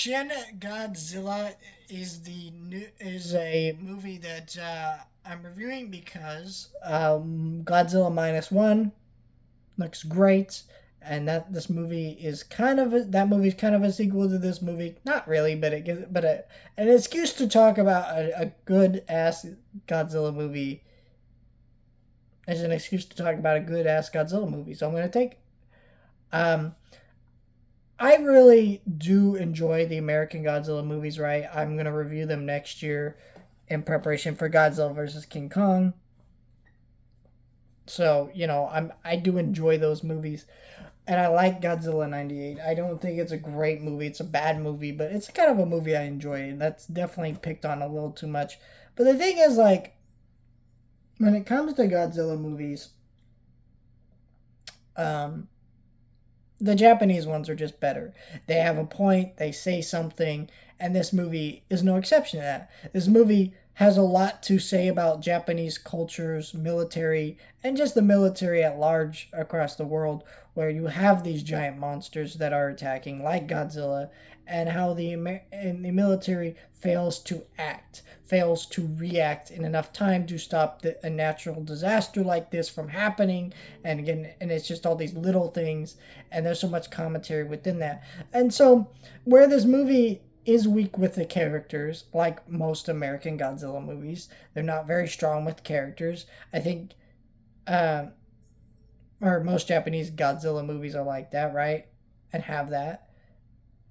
Shin Godzilla is a movie that I'm reviewing because Godzilla minus one looks great, and this movie is that movie's kind of a sequel to this movie. Not really, but it gives an excuse to talk about a good ass Godzilla movie. As an excuse to talk about a good ass Godzilla movie, so I'm gonna take. Um, I really do enjoy the American Godzilla movies, right? I'm going to review them next year in preparation for Godzilla versus King Kong. So, I do enjoy those movies. And I like Godzilla 98. I don't think it's a great movie. It's a bad movie, but it's kind of a movie I enjoy. And that's definitely picked on a little too much. But the thing is, like, when it comes to Godzilla movies, um, the Japanese ones are just better. They have a point, they say something, and this movie is no exception to that. This movie has a lot to say about Japanese cultures, military, and just the military at large across the world, where you have these giant monsters that are attacking, like Godzilla, and how the military fails to act, fails to react in enough time to stop a natural disaster like this from happening. And again, and it's just all these little things, and there's so much commentary within that. And so, where this movie is weak with the characters, like most American Godzilla movies, they're not very strong with characters. I think, uh, or most Japanese Godzilla movies are like that, right? And have that.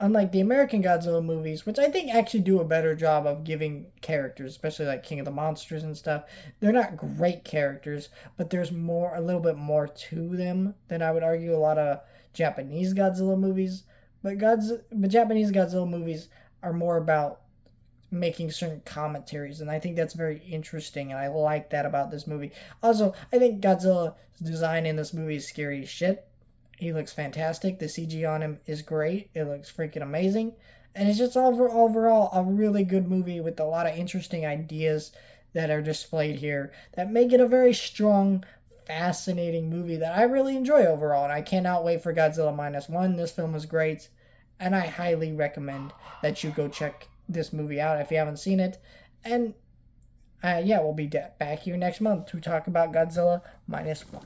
Unlike the American Godzilla movies, which I think actually do a better job of giving characters, especially like King of the Monsters and stuff, they're not great characters, but there's a little bit more to them than I would argue a lot of Japanese Godzilla movies. But Japanese Godzilla movies are more about making certain commentaries, and I think that's very interesting, and I like that about this movie. Also, I think Godzilla's design in this movie is scary as shit. He looks fantastic. The CG on him is great. It looks freaking amazing. And it's just overall a really good movie with a lot of interesting ideas that are displayed here that make it a very strong, fascinating movie that I really enjoy overall. And I cannot wait for Godzilla Minus One. This film is great. And I highly recommend that you go check this movie out if you haven't seen it. And yeah, we'll be back here next month to talk about Godzilla Minus One.